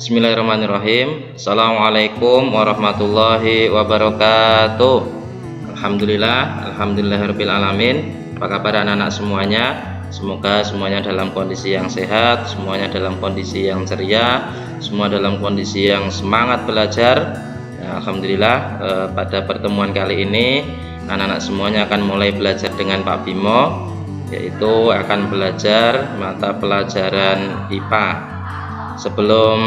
Bismillahirrahmanirrahim. Assalamualaikum warahmatullahi wabarakatuh. Alhamdulillahirabbil alamin. Apa kabar anak-anak semuanya? Semoga semuanya dalam kondisi yang sehat, semuanya dalam kondisi yang ceria, semua dalam kondisi yang semangat belajar. Ya, alhamdulillah pada pertemuan kali ini anak-anak semuanya akan mulai belajar dengan Pak Bimo, yaitu akan belajar mata pelajaran IPA. Sebelum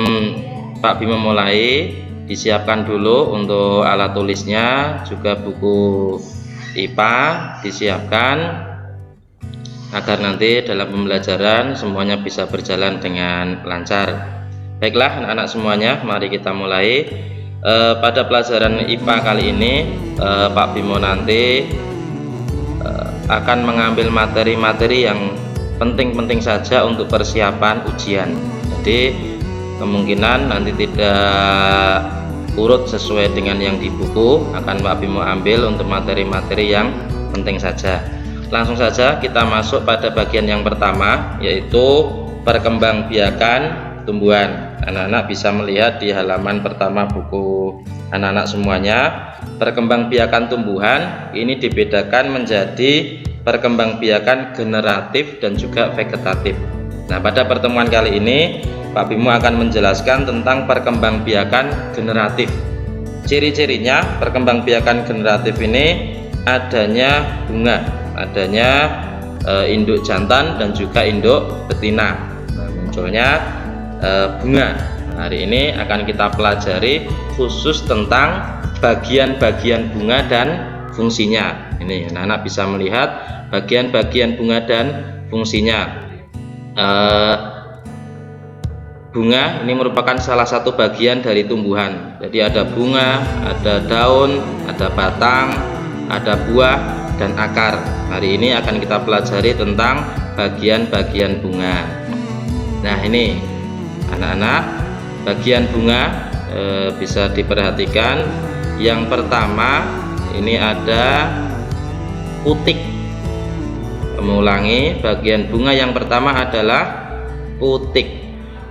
Pak Bimo mulai, disiapkan dulu untuk alat tulisnya, juga buku IPA disiapkan agar nanti dalam pembelajaran semuanya bisa berjalan dengan lancar. Baiklah anak-anak semuanya, mari kita mulai. Pada pelajaran IPA kali ini Pak Bimo nanti akan mengambil materi-materi yang penting-penting saja untuk persiapan ujian. Jadi kemungkinan nanti tidak urut sesuai dengan yang di buku, akan Pak Bimo ambil untuk materi-materi yang penting saja. Langsung saja kita masuk pada bagian yang pertama, yaitu perkembangbiakan tumbuhan. Anak-anak bisa melihat di halaman pertama buku anak-anak semuanya. Perkembangbiakan tumbuhan ini dibedakan menjadi perkembangbiakan generatif dan juga vegetatif. Nah, pada pertemuan kali ini Pak Bimo akan menjelaskan tentang perkembangbiakan generatif. Ciri-cirinya perkembangbiakan generatif ini adanya bunga, adanya induk jantan dan juga induk betina. Nah, munculnya bunga. Hari ini akan kita pelajari khusus tentang bagian-bagian bunga dan fungsinya. Ini anak-anak bisa melihat bagian-bagian bunga dan fungsinya. Bunga ini merupakan salah satu bagian dari tumbuhan. Jadi ada bunga, ada daun, ada batang, ada buah dan akar. Hari ini akan kita pelajari tentang bagian-bagian bunga. Nah, ini anak-anak, bagian bunga bisa diperhatikan. Yang pertama ini ada putik. Mengulangi, bagian bunga yang pertama adalah putik.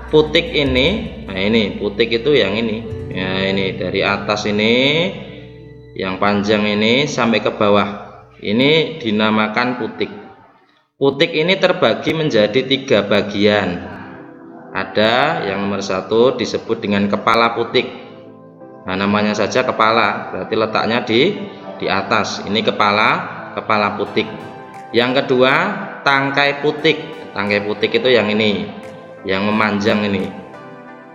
Putik ini, nah ini putik itu yang ini, ya ini dari atas ini, yang panjang ini sampai ke bawah, ini dinamakan putik. Putik ini terbagi menjadi 3 bagian. Ada yang nomor 1 disebut dengan kepala putik. Nah, namanya saja kepala, berarti letaknya di atas. Ini kepala putik. Yang kedua, tangkai putik. Tangkai putik itu yang ini, yang memanjang ini.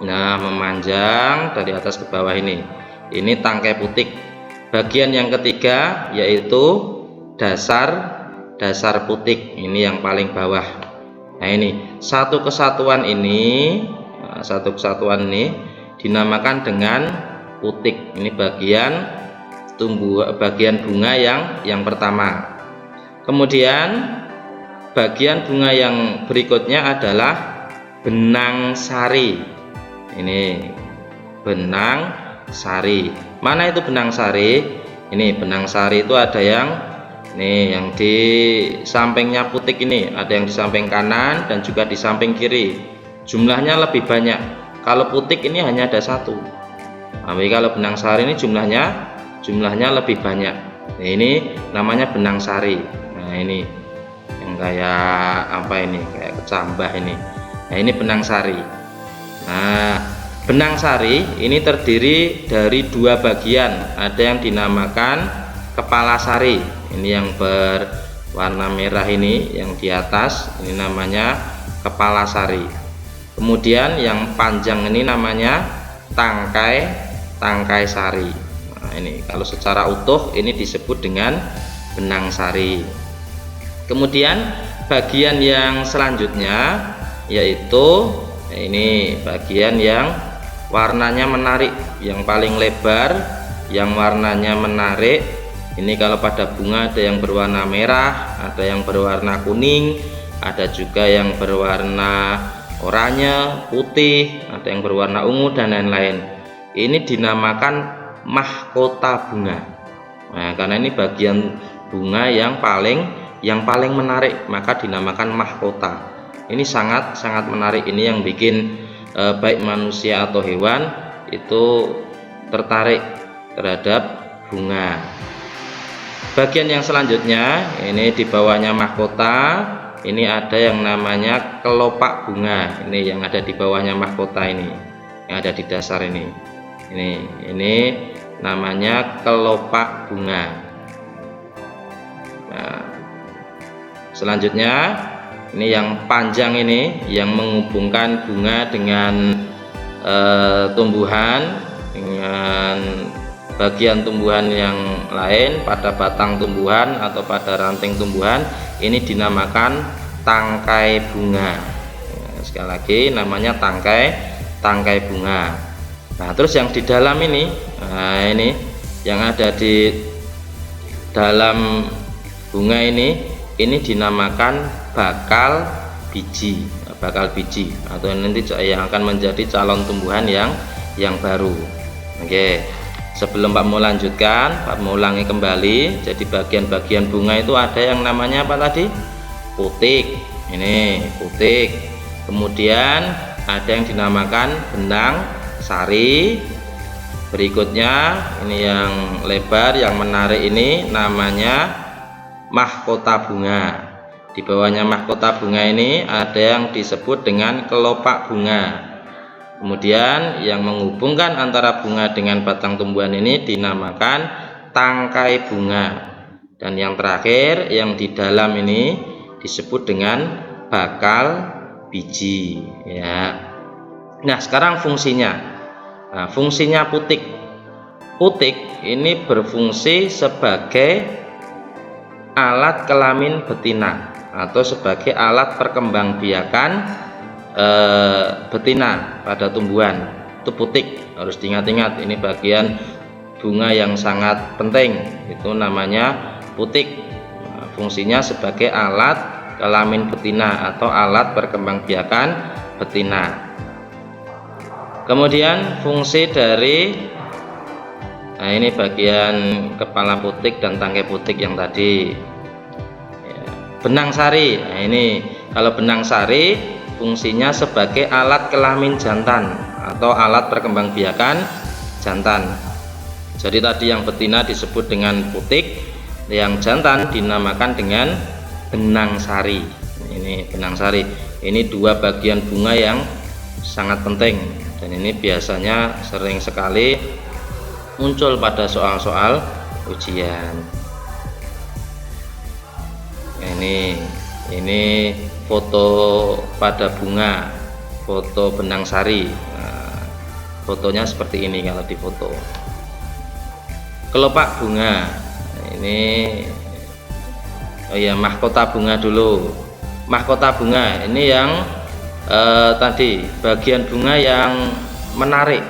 Nah, memanjang dari atas ke bawah ini. Ini tangkai putik. Bagian yang ketiga yaitu dasar putik. Ini yang paling bawah. Nah, ini satu kesatuan ini dinamakan dengan putik. Ini bagian bunga yang pertama. Kemudian bagian bunga yang berikutnya adalah benang sari. Ini benang sari. Mana itu benang sari? Ini benang sari itu ada yang di sampingnya putik ini, ada yang di samping kanan dan juga di samping kiri. Jumlahnya lebih banyak. Kalau putik ini hanya ada 1. Tapi kalau benang sari ini jumlahnya lebih banyak. Nah, ini namanya benang sari. Nah, ini yang kayak apa ini? Kayak kecambah ini. Nah, ini benang sari. Nah, benang sari ini terdiri dari 2 bagian. Ada yang dinamakan kepala sari. Ini yang berwarna merah ini, yang di atas ini namanya kepala sari. Kemudian yang panjang ini namanya tangkai sari. Nah, ini kalau secara utuh ini disebut dengan benang sari. Kemudian bagian yang selanjutnya yaitu ini bagian yang warnanya menarik, yang paling lebar, yang warnanya menarik. Ini kalau pada bunga ada yang berwarna merah, ada yang berwarna kuning, ada juga yang berwarna oranye, putih, ada yang berwarna ungu dan lain-lain. Ini dinamakan mahkota bunga. Nah, karena ini bagian bunga yang paling menarik, maka dinamakan mahkota. Ini sangat menarik. Ini yang bikin baik manusia atau hewan itu tertarik terhadap bunga. Bagian yang selanjutnya ini di bawahnya mahkota, ini ada yang namanya kelopak bunga. Ini yang ada di bawahnya mahkota ini, yang ada di dasar ini. Ini namanya kelopak bunga. Nah, selanjutnya ini yang panjang ini yang menghubungkan bunga dengan tumbuhan, dengan bagian tumbuhan yang lain pada batang tumbuhan atau pada ranting tumbuhan, ini dinamakan tangkai bunga. Sekali lagi namanya tangkai bunga. Nah, terus yang di dalam ini, nah ini yang ada di dalam bunga ini dinamakan bakal biji atau nanti yang akan menjadi calon tumbuhan yang baru. Oke. Sebelum Pak mau lanjutkan, Pak mau ulangi kembali. Jadi bagian-bagian bunga itu ada yang namanya apa tadi? Putik. Ini putik. Kemudian ada yang dinamakan benang sari. Berikutnya ini yang lebar, yang menarik ini namanya mahkota bunga. Di bawahnya mahkota bunga ini ada yang disebut dengan kelopak bunga. Kemudian yang menghubungkan antara bunga dengan batang tumbuhan ini dinamakan tangkai bunga. Dan yang terakhir yang di dalam ini disebut dengan bakal biji ya. Nah, sekarang fungsinya. Nah, fungsinya putik. Putik ini berfungsi sebagai alat kelamin betina atau sebagai alat perkembangbiakan betina pada tumbuhan. Itu putik, harus diingat-ingat, ini bagian bunga yang sangat penting, itu namanya putik. Fungsinya sebagai alat kelamin betina atau alat perkembangbiakan betina. Kemudian fungsi dari ini bagian kepala putik dan tangkai putik yang tadi. Benang sari. Nah, ini kalau benang sari fungsinya sebagai alat kelamin jantan atau alat perkembangbiakan jantan. Jadi tadi yang betina disebut dengan putik, yang jantan dinamakan dengan benang sari. Ini benang sari. Ini dua bagian bunga yang sangat penting dan ini biasanya sering sekali muncul pada soal-soal ujian. Ini foto pada bunga, foto benang sari. Nah, fotonya seperti ini kalau di foto. Kelopak bunga. Ini mahkota bunga dulu. Mahkota bunga ini yang tadi bagian bunga yang menarik.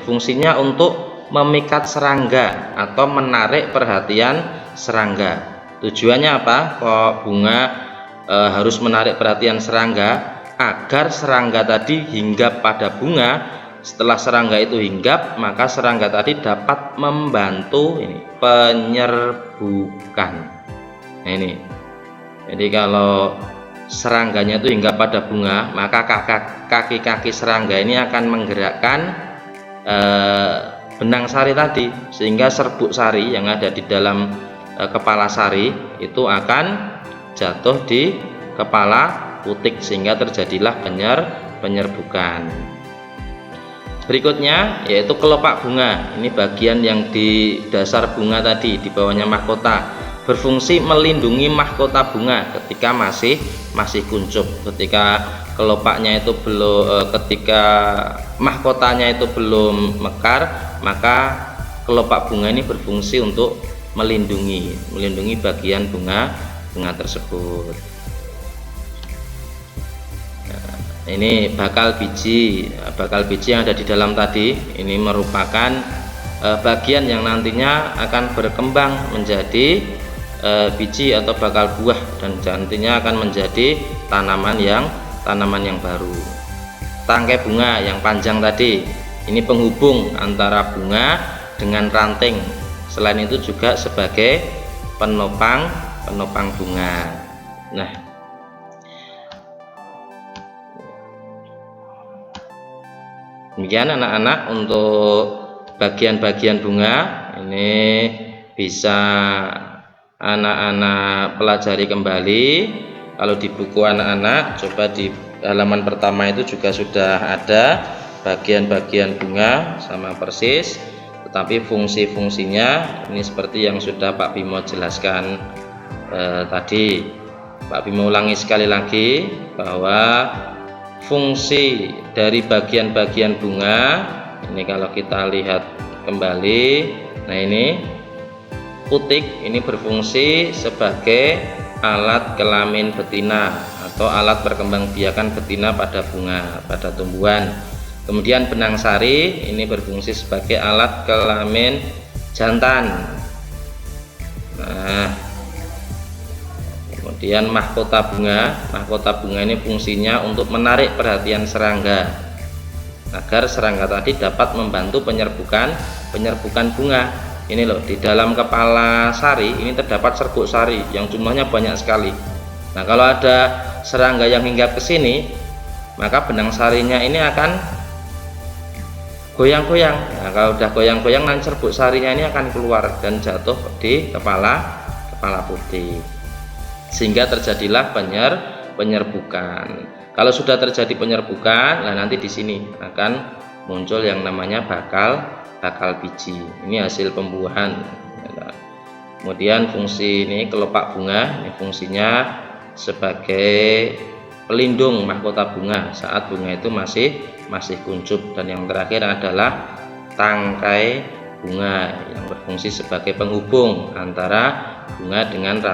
Fungsinya untuk memikat serangga atau menarik perhatian serangga. Tujuannya apa? Kok bunga harus menarik perhatian serangga? Agar serangga tadi hinggap pada bunga. Setelah serangga itu hinggap, maka serangga tadi dapat membantu penyerbukan. Nah, ini. Jadi kalau serangganya itu hinggap pada bunga, maka kaki-kaki serangga ini akan menggerakkan benang sari tadi, sehingga serbuk sari yang ada di dalam kepala sari itu akan jatuh di kepala putik sehingga terjadilah penyerbukan. Berikutnya yaitu kelopak bunga. Ini bagian yang di dasar bunga tadi, di bawahnya mahkota, berfungsi melindungi mahkota bunga ketika masih kuncup. Ketika kelopaknya itu belum, ketika mahkotanya itu belum mekar, maka kelopak bunga ini berfungsi untuk melindungi bagian bunga tersebut. Nah, ini bakal biji yang ada di dalam tadi. Ini merupakan bagian yang nantinya akan berkembang menjadi biji atau bakal buah dan nantinya akan menjadi tanaman yang baru. Tangkai bunga yang panjang tadi ini penghubung antara bunga dengan ranting. Selain itu juga sebagai penopang bunga. Nah, Demikian anak-anak untuk bagian-bagian bunga ini bisa anak-anak pelajari kembali. Kalau di buku anak-anak coba di halaman pertama itu juga sudah ada bagian-bagian bunga sama persis, tetapi fungsi-fungsinya ini seperti yang sudah Pak Bimo jelaskan tadi. Pak Bimo ulangi sekali lagi bahwa fungsi dari bagian-bagian bunga ini kalau kita lihat kembali, nah ini putik ini berfungsi sebagai alat kelamin betina atau alat perkembangbiakan betina pada bunga, pada tumbuhan. Kemudian benang sari ini berfungsi sebagai alat kelamin jantan. Nah, kemudian mahkota bunga ini fungsinya untuk menarik perhatian serangga agar serangga tadi dapat membantu penyerbukan bunga. Ini loh, di dalam kepala sari ini terdapat serbuk sari yang jumlahnya banyak sekali. Nah, kalau ada serangga yang hinggap ke sini, maka benang sarinya ini akan goyang-goyang. Nah, kalau udah goyang-goyang, nanti serbuk sarinya ini akan keluar dan jatuh di kepala putih, sehingga terjadilah penyerbukan. Kalau sudah terjadi penyerbukan, nah nanti di sini akan muncul yang namanya bakal biji. Ini hasil pembuahan. Kemudian fungsi ini kelopak bunga, ini fungsinya sebagai pelindung mahkota bunga saat bunga itu masih kuncup. Dan yang terakhir adalah tangkai bunga yang berfungsi sebagai penghubung antara bunga dengan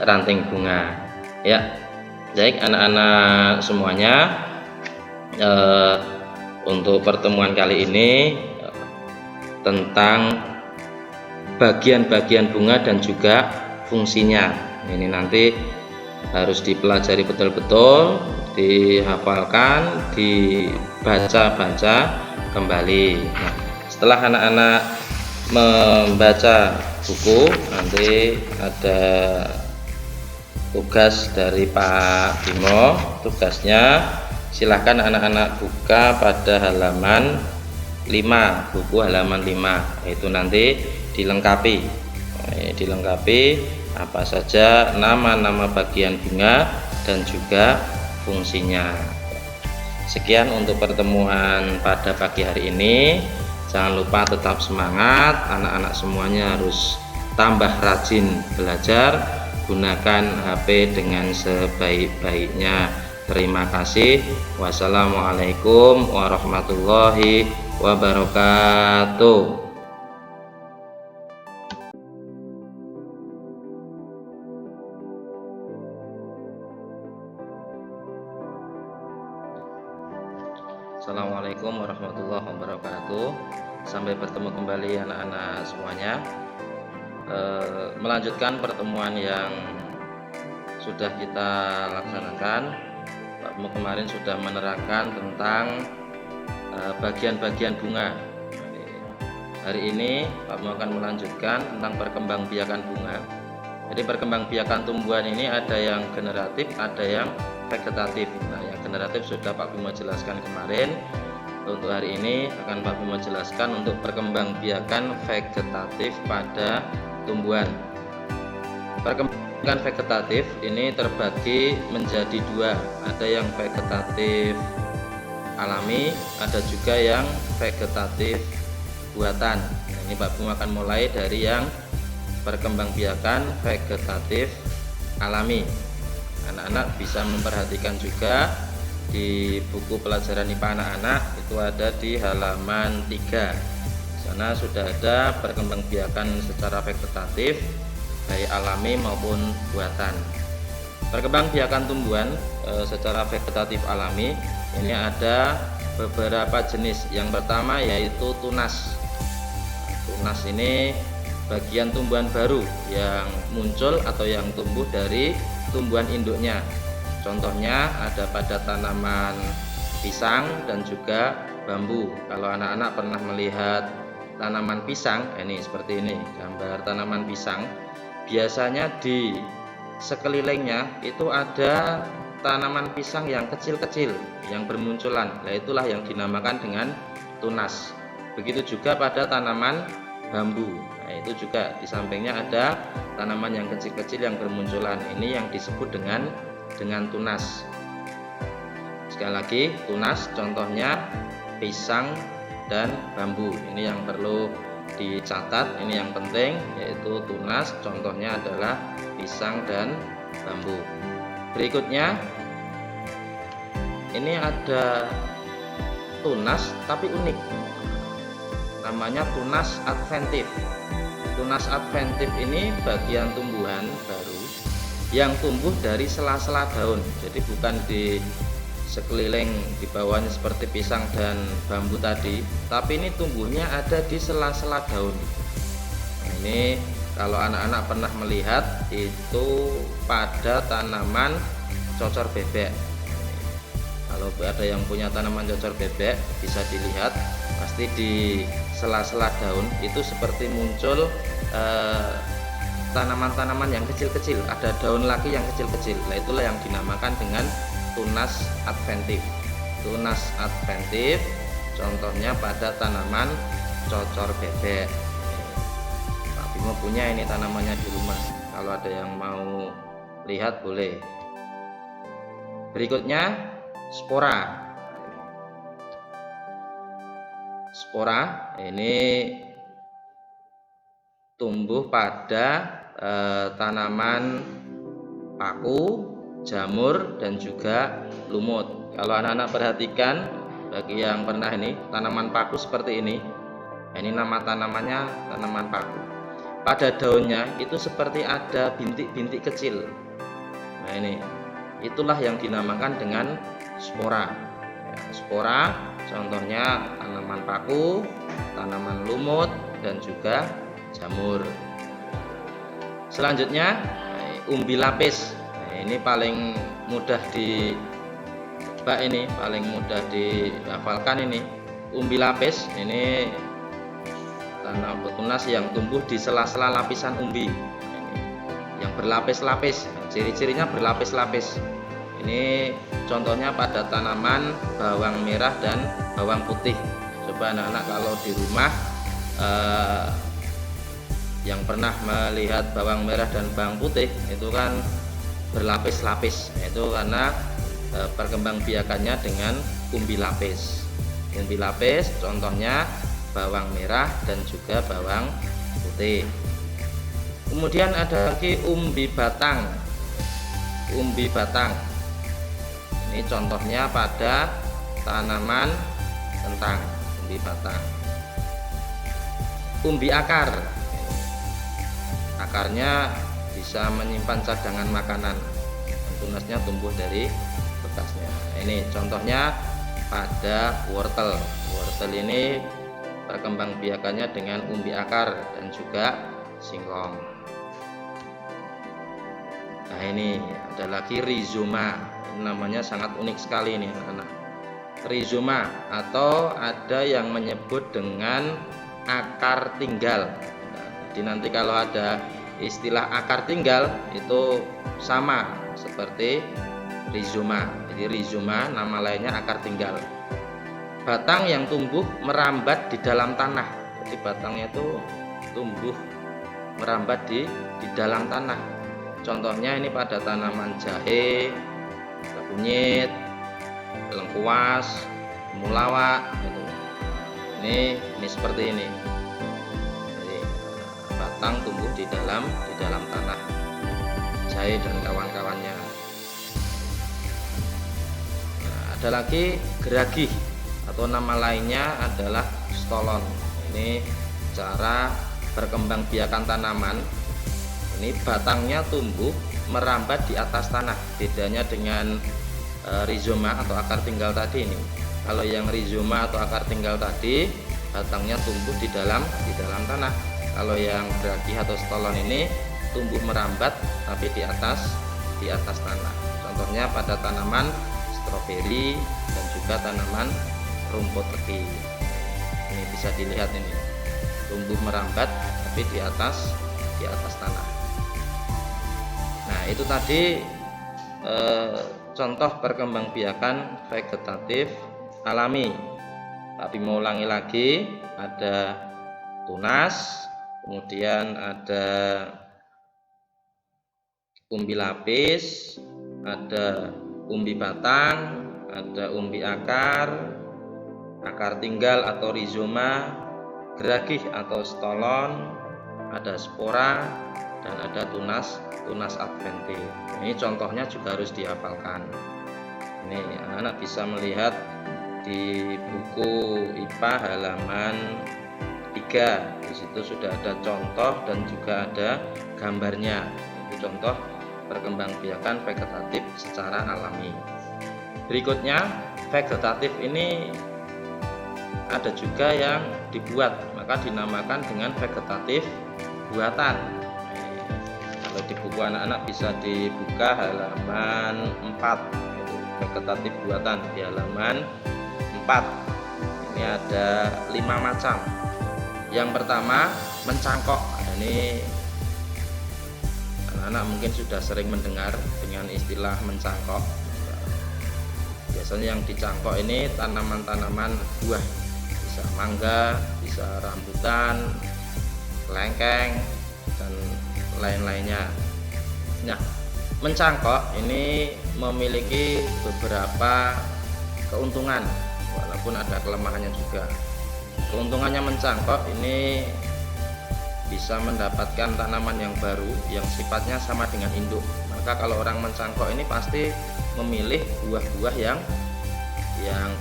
ranting bunga. Ya, baik anak-anak semuanya, untuk pertemuan kali ini tentang bagian-bagian bunga dan juga fungsinya ini nanti harus dipelajari betul-betul, dihafalkan, dibaca-baca kembali. Nah, setelah anak-anak membaca buku, nanti ada tugas dari Pak Bimo. Tugasnya silahkan anak-anak buka pada halaman 5, buku halaman 5, itu nanti dilengkapi apa saja nama-nama bagian bunga dan juga fungsinya. Sekian untuk pertemuan pada pagi hari ini. Jangan lupa tetap semangat, anak-anak semuanya harus tambah rajin belajar, gunakan HP dengan sebaik-baiknya. Terima kasih. Wassalamualaikum warahmatullahi wabarakatuh. Assalamualaikum warahmatullahi wabarakatuh. Sampai bertemu kembali anak-anak semuanya. Melanjutkan pertemuan yang sudah kita laksanakan. Pak Bimo kemarin sudah menerangkan tentang bagian-bagian bunga. Hari ini Pak Bimo akan melanjutkan tentang perkembangbiakan bunga. Jadi perkembangbiakan tumbuhan ini ada yang generatif, ada yang vegetatif. Nah, yang generatif sudah Pak Bimo jelaskan kemarin. Untuk hari ini akan Pak Bimo jelaskan untuk perkembangbiakan vegetatif pada tumbuhan. Perkembangbiakan vegetatif ini terbagi menjadi dua, ada yang vegetatif alami, ada juga yang vegetatif buatan. Nah, ini Pak Bimo akan mulai dari yang perkembangbiakan vegetatif alami. Anak-anak bisa memperhatikan juga di buku pelajaran IPA anak-anak, itu ada di halaman 3. Di sana sudah ada perkembangbiakan secara vegetatif baik alami maupun buatan. Perkembangbiakan tumbuhan secara vegetatif alami ini ada beberapa jenis. Yang pertama yaitu tunas. Tunas ini bagian tumbuhan baru yang muncul atau yang tumbuh dari tumbuhan induknya. Contohnya ada pada tanaman pisang dan juga bambu. Kalau anak-anak pernah melihat tanaman pisang, ini seperti ini gambar tanaman pisang. Biasanya di sekelilingnya itu ada tanaman pisang yang kecil-kecil yang bermunculan. Nah, itulah yang dinamakan dengan tunas. Begitu juga pada tanaman bambu. Nah, itu juga di sampingnya ada tanaman yang kecil-kecil yang bermunculan. Ini yang disebut dengan tunas. Sekali lagi, tunas contohnya pisang dan bambu. Ini yang perlu dicatat, ini yang penting, yaitu tunas contohnya adalah pisang dan bambu. Berikutnya ini ada tunas tapi unik, namanya tunas adventif. Tunas adventif ini bagian tumbuhan baru yang tumbuh dari sela-sela daun, jadi bukan di sekeliling di bawahnya seperti pisang dan bambu tadi, tapi ini tumbuhnya ada di sela-sela daun. Nah, ini kalau anak-anak pernah melihat itu pada tanaman cocor bebek. Kalau ada yang punya tanaman cocor bebek bisa dilihat, pasti di sela-sela daun itu seperti muncul tanaman-tanaman yang kecil-kecil, ada daun lagi yang kecil-kecil. Nah, itulah yang dinamakan dengan tunas adventif. Tunas adventif contohnya pada tanaman cocor bebek. Pak Bimo punya ini tanamannya di rumah, kalau ada yang mau lihat boleh. Berikutnya spora. Spora ini tumbuh pada tanaman paku, jamur, dan juga lumut. Kalau anak-anak perhatikan, bagi yang pernah ini tanaman paku seperti ini nama tanamannya tanaman paku. Pada daunnya itu seperti ada bintik-bintik kecil. Nah, ini itulah yang dinamakan dengan spora. Spora contohnya tanaman paku, tanaman lumut, dan juga jamur. Selanjutnya umbi lapis. Ini paling mudah ditebak, ini paling mudah dihafalkan. Ini umbi lapis, ini tanaman tunas yang tumbuh di sela-sela lapisan umbi, yang berlapis-lapis. Ciri-cirinya berlapis-lapis. Ini contohnya pada tanaman bawang merah dan bawang putih. Coba anak-anak kalau di rumah yang pernah melihat bawang merah dan bawang putih itu kan berlapis-lapis, itu karena perkembangbiakannya dengan umbi lapis. Umbi lapis contohnya bawang merah dan juga bawang putih. Kemudian ada lagi umbi batang. Umbi batang ini contohnya pada tanaman kentang, umbi batang. Umbi akar, akarnya bisa menyimpan cadangan makanan, tunasnya tumbuh dari bekasnya. Ini contohnya pada wortel. Wortel ini perkembangbiakannya dengan umbi akar dan juga singkong. Nah, ini ada lagi rhizoma. Ini namanya sangat unik sekali ini anak-anak. Rhizoma atau ada yang menyebut dengan akar tinggal. Nah, jadi nanti kalau ada istilah akar tinggal itu sama seperti rhizoma. Jadi rhizoma nama lainnya akar tinggal. Batang yang tumbuh merambat di dalam tanah. Jadi batangnya itu tumbuh merambat di dalam tanah. Contohnya ini pada tanaman jahe, kunyit, lengkuas, mulawak gitu. Ini seperti ini. Batang tumbuh di dalam tanah, jahe dan kawan-kawannya. Nah, ada lagi geragih atau nama lainnya adalah stolon. Ini cara perkembangbiakan tanaman. Ini batangnya tumbuh merambat di atas tanah. Bedanya dengan rhizoma atau akar tinggal tadi ini. Kalau yang rhizoma atau akar tinggal tadi batangnya tumbuh di dalam tanah. Kalau yang geragih atau stolon ini tumbuh merambat tapi di atas tanah. Contohnya pada tanaman stroberi dan juga tanaman rumput teki. Ini bisa dilihat ini tumbuh merambat tapi di atas tanah. Nah, itu tadi contoh perkembangbiakan vegetatif alami. Tapi mau ulangi lagi, ada tunas, kemudian ada umbi lapis, ada umbi batang, ada umbi akar, akar tinggal atau rizoma, geragih atau stolon, ada spora, dan ada tunas adventil. Ini contohnya juga harus dihafalkan. Ini anak-anak bisa melihat di buku IPA halaman 3. Di situ sudah ada contoh dan juga ada gambarnya. Itu contoh perkembangbiakan vegetatif secara alami. Berikutnya, vegetatif ini ada juga yang dibuat, maka dinamakan dengan vegetatif buatan. Kalau di buku anak-anak bisa dibuka halaman 4, yaitu vegetatif buatan di halaman 4. Ini ada 5 macam. Yang pertama, mencangkok. Ini anak-anak mungkin sudah sering mendengar dengan istilah mencangkok. Biasanya yang dicangkok ini tanaman-tanaman buah, bisa mangga, bisa rambutan, lengkeng, dan lain-lainnya. Nah, mencangkok ini memiliki beberapa keuntungan, walaupun ada kelemahannya juga. Keuntungannya mencangkok ini bisa mendapatkan tanaman yang baru yang sifatnya sama dengan induk. Maka kalau orang mencangkok ini pasti memilih buah-buah yang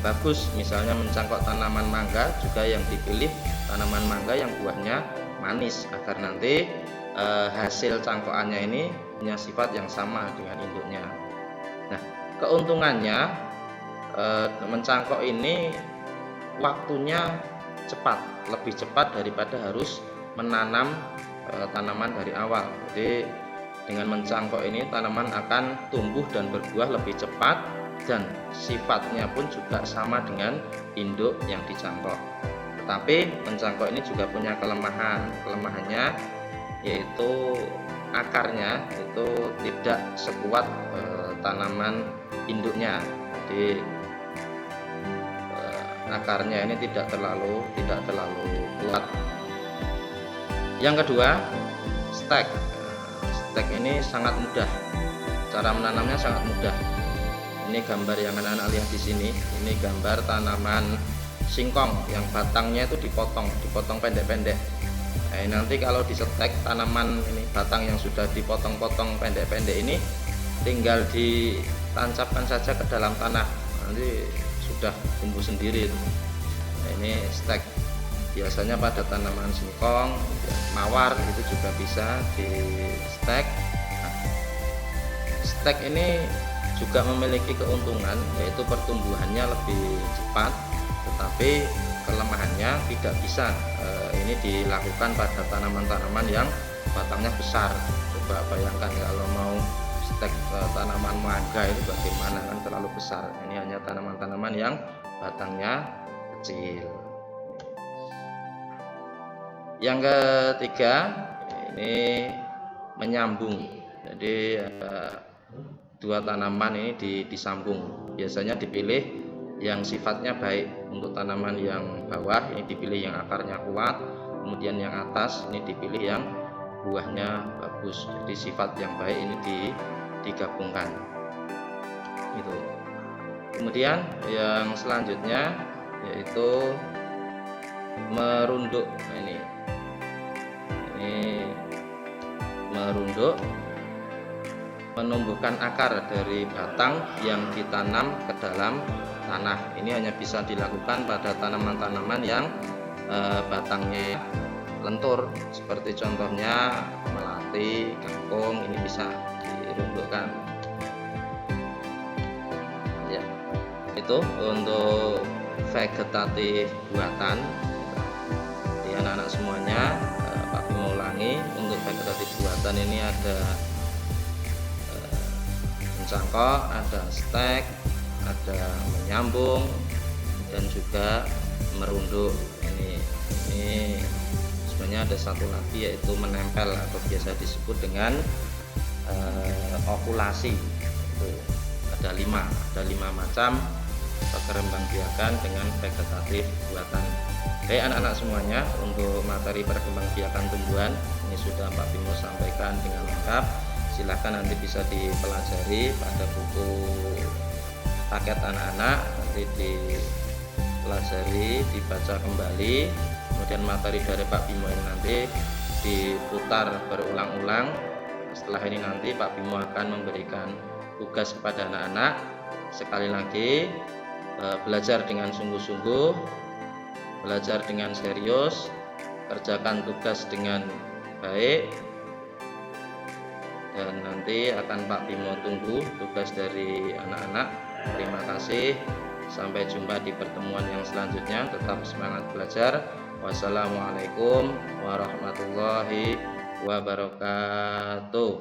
bagus. Misalnya mencangkok tanaman mangga, juga yang dipilih tanaman mangga yang buahnya manis, agar nanti hasil cangkokannya ini punya sifat yang sama dengan induknya. Nah, keuntungannya mencangkok ini waktunya cepat, lebih cepat daripada harus menanam tanaman dari awal. Jadi dengan mencangkok ini tanaman akan tumbuh dan berbuah lebih cepat, dan sifatnya pun juga sama dengan induk yang dicangkok. Tetapi mencangkok ini juga punya kelemahan. Kelemahannya yaitu akarnya itu tidak sekuat tanaman induknya. Jadi akarnya ini tidak terlalu kuat. Yang kedua, stek. Stek ini sangat mudah. Cara menanamnya sangat mudah. Ini gambar yang anak-anak lihat di sini. Ini gambar tanaman singkong yang batangnya itu dipotong pendek-pendek. Nah, nanti kalau disetek tanaman ini, batang yang sudah dipotong-potong pendek-pendek ini tinggal ditancapkan saja ke dalam tanah. Nanti sudah tumbuh sendiri. Nah, ini stek. Biasanya pada tanaman singkong, mawar itu juga bisa di stek. Nah, stek ini juga memiliki keuntungan, yaitu pertumbuhannya lebih cepat, tetapi kelemahannya tidak bisa ini dilakukan pada tanaman-tanaman yang batangnya besar. Coba bayangkan kalau mau stek tanaman mangga itu bagaimana, kan terlalu besar. Ini hanya tanaman-tanaman yang batangnya kecil. Yang ketiga, ini menyambung. Jadi dua tanaman ini disambung. Biasanya dipilih yang sifatnya baik. Untuk tanaman yang bawah ini dipilih yang akarnya kuat, kemudian yang atas ini dipilih yang buahnya bagus. Jadi sifat yang baik ini digabungkan. Gitu. Kemudian yang selanjutnya yaitu merunduk. Nah, ini merunduk, menumbuhkan akar dari batang yang ditanam ke dalam tanah. Ini hanya bisa dilakukan pada tanaman-tanaman yang batangnya lentur, seperti contohnya melati, kangkung. Ini bisa dirundukkan. Ya, itu untuk vegetatif buatan. Di anak-anak semuanya, Pak mau ulangi, untuk vegetatif buatan ini ada mencangkok, ada stek, ada menyambung, dan juga merunduk. Ini sebenarnya ada satu lagi, yaitu menempel atau biasa disebut dengan okulasi. ada 5 macam perkembangbiakan dengan vegetatif buatan. Baik anak-anak semuanya, untuk materi perkembangbiakan tumbuhan ini sudah Pak Bimo sampaikan dengan lengkap. Silahkan nanti bisa dipelajari pada buku paket anak-anak, nanti dipelajari, dibaca kembali. Kemudian materi dari Pak Bimo ini nanti diputar berulang-ulang. Setelah ini nanti Pak Bimo akan memberikan tugas kepada anak-anak. Sekali lagi, belajar dengan sungguh-sungguh, belajar dengan serius, kerjakan tugas dengan baik, dan nanti akan Pak Bimo tunggu tugas dari anak-anak. Terima kasih, sampai jumpa di pertemuan yang selanjutnya. Tetap semangat belajar. Wassalamualaikum warahmatullahi wabarakatuh.